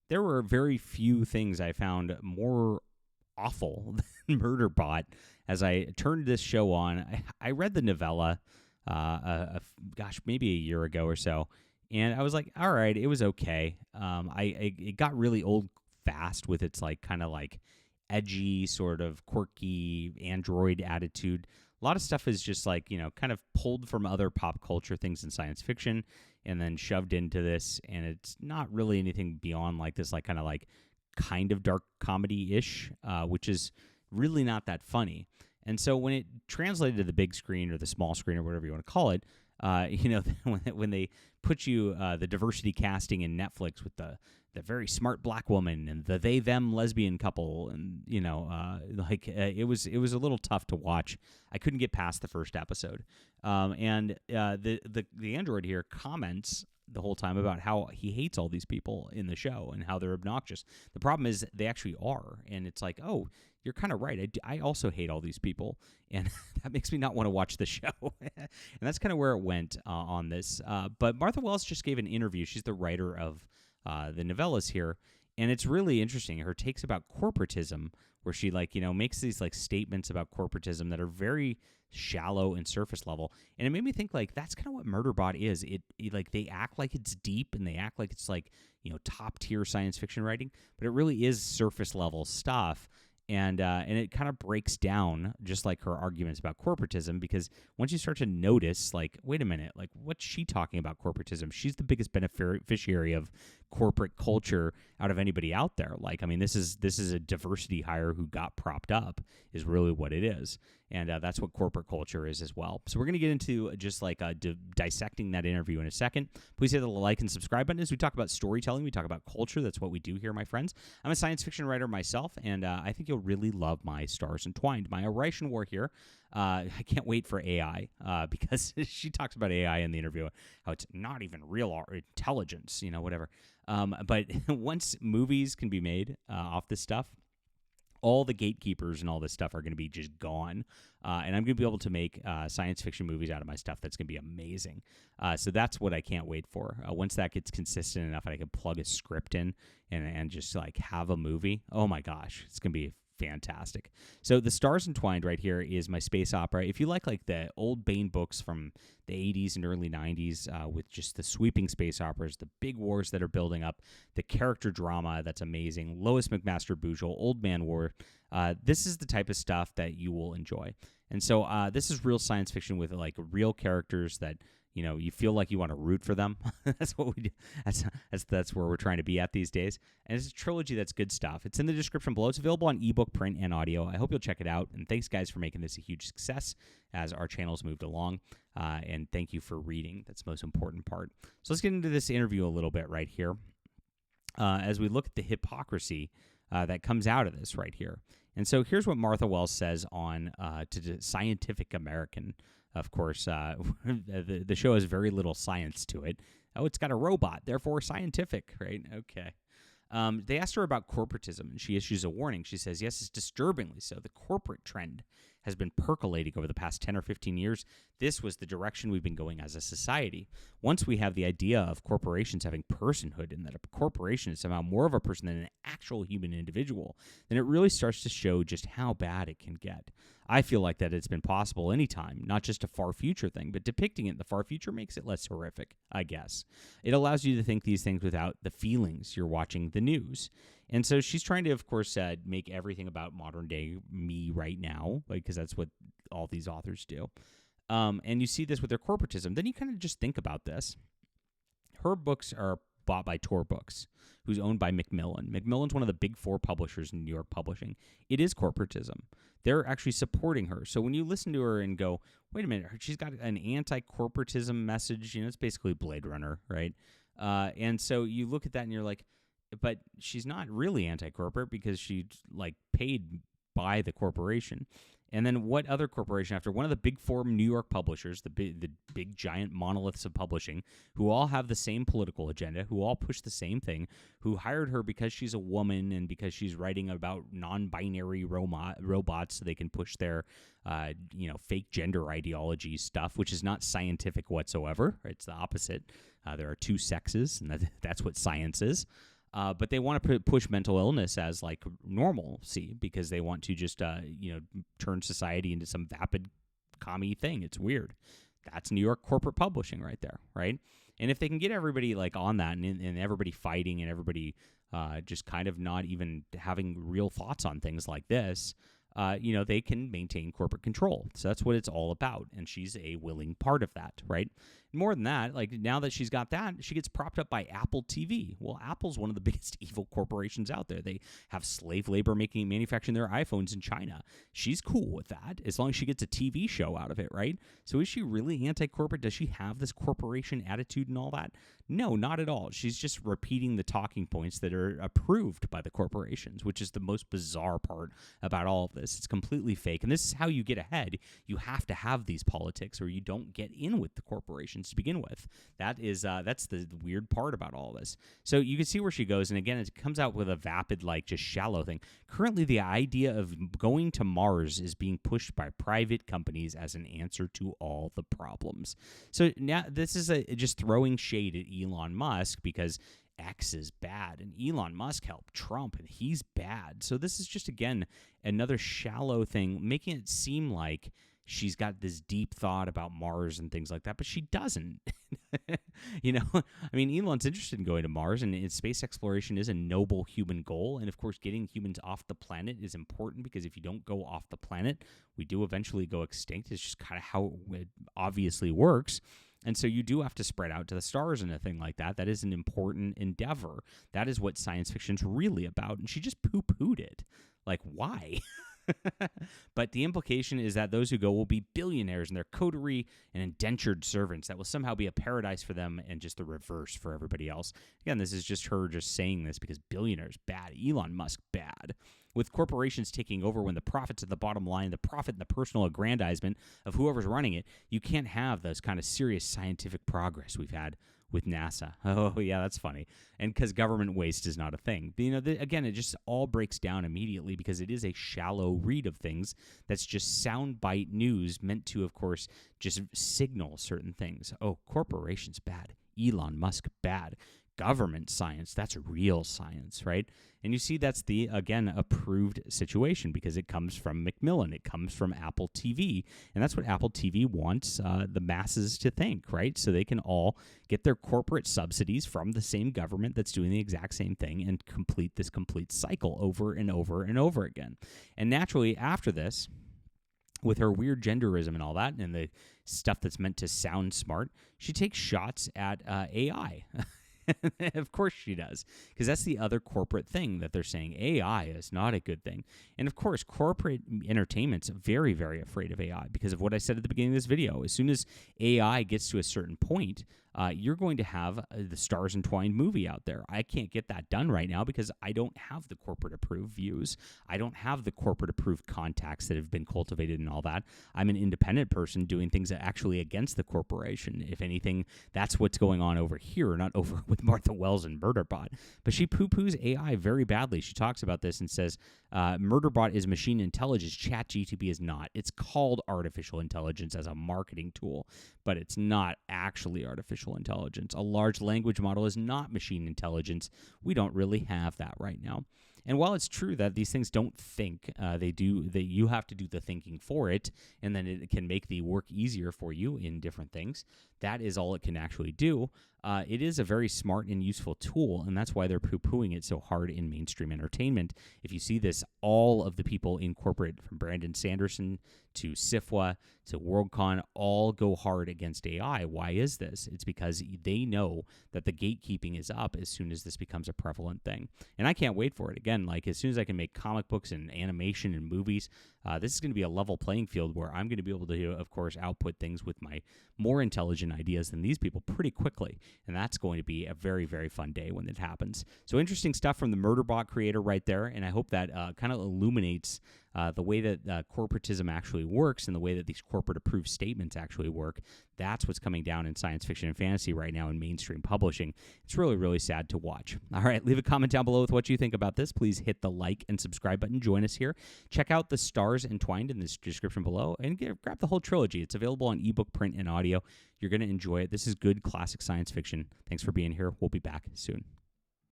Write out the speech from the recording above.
there were very few things I found more awful than Murderbot. As I turned this show on, I read the novella, maybe a year ago or so, and I was like, all right, it was okay. It got really old fast with its like kind of like edgy, sort of quirky android attitude. A lot of stuff is just like, kind of pulled from other pop culture things in science fiction and then shoved into this, and it's not really anything beyond like this like kind of dark comedy-ish, which is really not that funny. And so when it translated to the big screen or the small screen or whatever you want to call it, when they put you the diversity casting in Netflix with the very smart black woman and the they them lesbian couple, and it was a little tough to watch. I couldn't get past the first episode, and the android here comments the whole time about how he hates all these people in the show and how they're obnoxious. The problem is they actually are, and it's like, oh, you're kind of right. I also hate all these people, and that makes me not want to watch the show. And that's kind of where it went on this. But Martha Wells just gave an interview. She's the writer of the novellas here, and it's really interesting. Her takes about corporatism, where she makes these like statements about corporatism that are very shallow and surface level, and it made me think like that's kind of what Murderbot is. It like they act like it's deep and they act like it's like top tier science fiction writing, but it really is surface level stuff. And it kind of breaks down just like her arguments about corporatism, because once you start to notice, like, wait a minute, like, what's she talking about corporatism? She's the biggest beneficiary of corporate culture out of anybody out there. Like, I mean, this is a diversity hire who got propped up is really what it is. And that's what corporate culture is as well. So we're going to get into just like dissecting that interview in a second. Please hit the like and subscribe button as we talk about storytelling. We talk about culture. That's what we do here, my friends. I'm a science fiction writer myself, and I think you'll really love my Stars Entwined, my Oration War here. I can't wait for AI because she talks about AI in the interview, how it's not even real intelligence, whatever. But once movies can be made off this stuff, all the gatekeepers and all this stuff are going to be just gone. And I'm going to be able to make science fiction movies out of my stuff. That's going to be amazing. So that's what I can't wait for. Once that gets consistent enough, I can plug a script in and just like have a movie. Oh my gosh, it's going to be fantastic. So the Stars Entwined right here is my space opera. If you like the old Baen books from the 80s and early 90s with just the sweeping space operas, the big wars that are building up, the character drama that's amazing, Lois McMaster Bujold, Old Man War, this is the type of stuff that you will enjoy. And so this is real science fiction with like real characters that you feel like you want to root for them. That's what we do. That's where we're trying to be at these days. And it's a trilogy that's good stuff. It's in the description below. It's available on ebook, print, and audio. I hope you'll check it out. And thanks, guys, for making this a huge success as our channel's moved along. And thank you for reading. That's the most important part. So let's get into this interview a little bit right here as we look at the hypocrisy that comes out of this right here. And so here's what Martha Wells says on to Scientific American. Of course, the show has very little science to it. Oh, it's got a robot, therefore scientific, right? Okay. They asked her about corporatism, and she issues a warning. She says, yes, it's disturbingly so. The corporate trend has been percolating over the past 10 or 15 years. This was the direction we've been going as a society. Once we have the idea of corporations having personhood and that a corporation is somehow more of a person than an actual human individual, then it really starts to show just how bad it can get. I feel like that it's been possible anytime, not just a far future thing, but depicting it in the far future makes it less horrific, I guess. It allows you to think these things without the feelings you're watching the news. And so she's trying to, of course, make everything about modern day me right now, because that's what all these authors do. And you see this with their corporatism. Then you kind of just think about this. Her books are bought by Tor Books, who's owned by Macmillan. Macmillan's one of the big four publishers in New York publishing. It is corporatism. They're actually supporting her. So when you listen to her and go, wait a minute, she's got an anti-corporatism message, it's basically Blade Runner, right? And so you look at that and you're like, but she's not really anti-corporate because she's paid by the corporation. And then what other corporation, after one of the big four New York publishers, the big giant monoliths of publishing, who all have the same political agenda, who all push the same thing, who hired her because she's a woman and because she's writing about non-binary robots so they can push their fake gender ideology stuff, which is not scientific whatsoever. It's the opposite. There are two sexes, and that's what science is. But they want to push mental illness as like normalcy because they want to just turn society into some vapid commie thing. It's weird. That's New York corporate publishing right there, right? And if they can get everybody like on that and everybody fighting and everybody just kind of not even having real thoughts on things like this, they can maintain corporate control. So that's what it's all about. And she's a willing part of that, right? More than that, like now that she's got that, she gets propped up by Apple TV. Well, Apple's one of the biggest evil corporations out there. They have slave labor manufacturing their iPhones in China. She's cool with that as long as she gets a TV show out of it, right? So is she really anti-corporate? Does she have this corporation attitude and all that? No, not at all. She's just repeating the talking points that are approved by the corporations, which is the most bizarre part about all of this. It's completely fake. And this is how you get ahead. You have to have these politics or you don't get in with the corporations to begin with. That's the weird part about all of this. So you can see where she goes. And again, it comes out with a vapid, like just shallow thing. Currently, the idea of going to Mars is being pushed by private companies as an answer to all the problems. So now this is just throwing shade at Elon Musk because X is bad and Elon Musk helped Trump and he's bad. So this is just, again, another shallow thing, making it seem like she's got this deep thought about Mars and things like that, but she doesn't. I mean, Elon's interested in going to Mars, and space exploration is a noble human goal. And of course, getting humans off the planet is important because if you don't go off the planet, we do eventually go extinct. It's just kind of how it obviously works. And so you do have to spread out to the stars and a thing like that. That is an important endeavor. That is what science fiction's really about. And she just poo-pooed it. Like, why? But the implication is that those who go will be billionaires and they're coterie and indentured servants. That will somehow be a paradise for them and just the reverse for everybody else. Again, this is just her just saying this because billionaires bad. Elon Musk bad. With corporations taking over when the profits at the bottom line, the profit and the personal aggrandizement of whoever's running it, you can't have those kind of serious scientific progress we've had with NASA. Oh, yeah, that's funny. And because government waste is not a thing. But, again, it just all breaks down immediately because it is a shallow read of things that's just soundbite news meant to, of course, just signal certain things. Oh, corporations bad. Elon Musk bad. Government science, that's real science, right? And you see that's the, again, approved situation because it comes from Macmillan. It comes from Apple TV. And that's what Apple TV wants the masses to think, right? So they can all get their corporate subsidies from the same government that's doing the exact same thing and complete this complete cycle over and over and over again. And naturally, after this, with her weird genderism and all that and the stuff that's meant to sound smart, she takes shots at AI. Of course she does, because that's the other corporate thing that they're saying. AI is not a good thing. And of course, corporate entertainment's very, very afraid of AI because of what I said at the beginning of this video. As soon as AI gets to a certain point, you're going to have the Stars Entwined movie out there. I can't get that done right now because I don't have the corporate approved views. I don't have the corporate approved contacts that have been cultivated and all that. I'm an independent person doing things actually against the corporation. If anything, that's what's going on over here, not over with Martha Wells and Murderbot. But she poo-poos AI very badly. She talks about this and says, Murderbot is machine intelligence. ChatGPT is not. It's called artificial intelligence as a marketing tool, but it's not actually artificial intelligence. A large language model is not machine intelligence. We don't really have that right now. And while it's true that these things don't think, you have to do the thinking for it, and then it can make the work easier for you in different things. That is all it can actually do. It is a very smart and useful tool, and that's why they're poo-pooing it so hard in mainstream entertainment. If you see this, all of the people in corporate, from Brandon Sanderson to SIFWA to WorldCon, all go hard against AI. Why is this? It's because they know that the gatekeeping is up as soon as this becomes a prevalent thing. And I can't wait for it. Again, like as soon as I can make comic books and animation and movies, this is going to be a level playing field where I'm going to be able to, of course, output things with my more intelligent ideas than these people pretty quickly. And that's going to be a very, very fun day when it happens. So interesting stuff from the Murderbot creator right there. And I hope that kind of illuminates the way that corporatism actually works and the way that these corporate approved statements actually work. That's what's coming down in science fiction and fantasy right now in mainstream publishing. It's really, really sad to watch. All right, leave a comment down below with what you think about this. Please hit the like and subscribe button. Join us here. Check out the Stars Entwined in this description below and grab the whole trilogy. It's available on ebook, print, and audio. You're going to enjoy it. This is good classic science fiction. Thanks for being here. We'll be back soon.